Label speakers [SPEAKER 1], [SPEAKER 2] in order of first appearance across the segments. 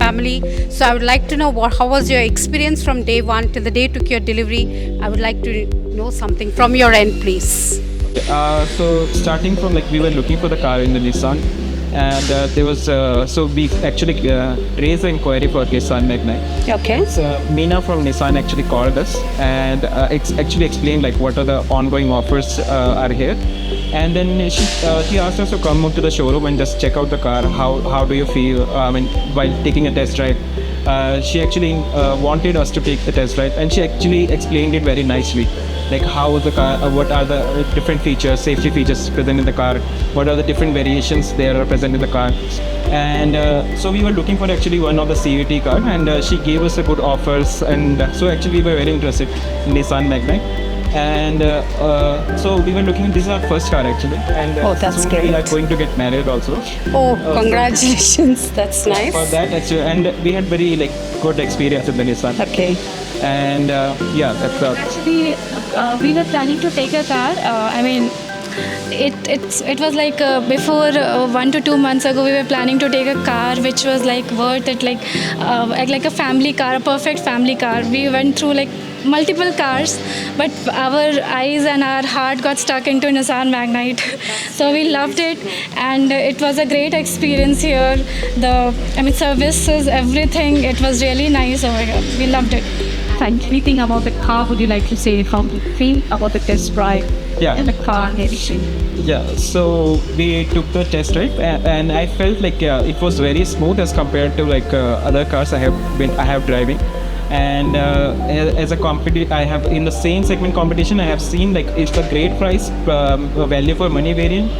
[SPEAKER 1] family. So I would like to know how was your experience from day one till the day you took your delivery. I would like to know something from your end, please.
[SPEAKER 2] So starting from like we were looking for the car in the Nissan, and there was so we actually raised the inquiry for Nissan Magnite.
[SPEAKER 1] Okay.
[SPEAKER 2] So Meena from Nissan actually called us and actually explained like what are the ongoing offers are here, and then she asked us to come up to the showroom and just check out the car. How do you feel? I mean, while taking a test drive. She actually wanted us to take the test drive, and she actually explained it very nicely, like how the car, what are the different features, safety features present in the car, what are the different variations there are present in the car, and so we were looking for actually one of the CVT car, and she gave us a good offers, and so actually we were very interested in Nissan Magnite. And so we were looking. This is our first car actually, and
[SPEAKER 1] Oh, that's
[SPEAKER 2] soon
[SPEAKER 1] great.
[SPEAKER 2] we are going to get married also.
[SPEAKER 1] Oh, congratulations. That's nice.
[SPEAKER 2] For that actually, and we had very like good experience with the Nissan.
[SPEAKER 1] Okay.
[SPEAKER 2] And yeah, that's
[SPEAKER 3] Actually, we were planning to take a car. It was like before 1 to 2 months ago we were planning to take a car which was like worth it, like a family car, a perfect family car. We went through like multiple cars, but our eyes and our heart got stuck into Nissan Magnite. So we loved it, and it was a great experience here. Services, everything, it was really nice over here. We loved it.
[SPEAKER 4] Thank you. Anything about the car would you like to say? How do you feel about the test drive?
[SPEAKER 2] Yeah.
[SPEAKER 4] And the car and everything?
[SPEAKER 2] Yeah, so we took the test drive, and I felt like it was very smooth as compared to like other cars I have driving. And as a I have in the same segment competition, I have seen like it's a great price, value for money variant,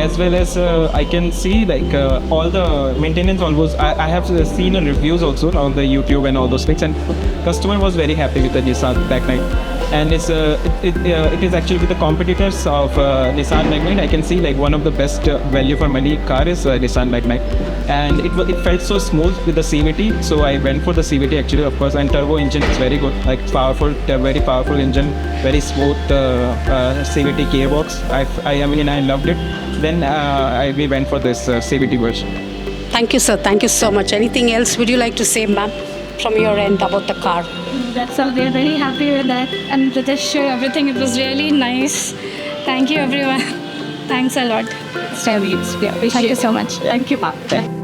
[SPEAKER 2] as well as I can see like all the maintenance almost. I have seen reviews also on the YouTube and all those things, and customer was very happy with the Nissan Magnite. And it is actually with the competitors of Nissan Magnite. I can see like one of the best value for money car is Nissan Magnite, and it felt so smooth with the CVT. So I went for the CVT actually, of course, and turbo engine is very good, like powerful, very powerful engine, very smooth CVT gearbox. I loved it. Then we went for this CVT version.
[SPEAKER 1] Thank you, sir. Thank you so much. Anything else would you like to say, ma'am, from your end about the car?
[SPEAKER 3] That's all. We're very happy with that. And to just show everything, it was really nice. Thank you, everyone. Thanks a lot.
[SPEAKER 4] Thank you so much. Thank you, ma'am.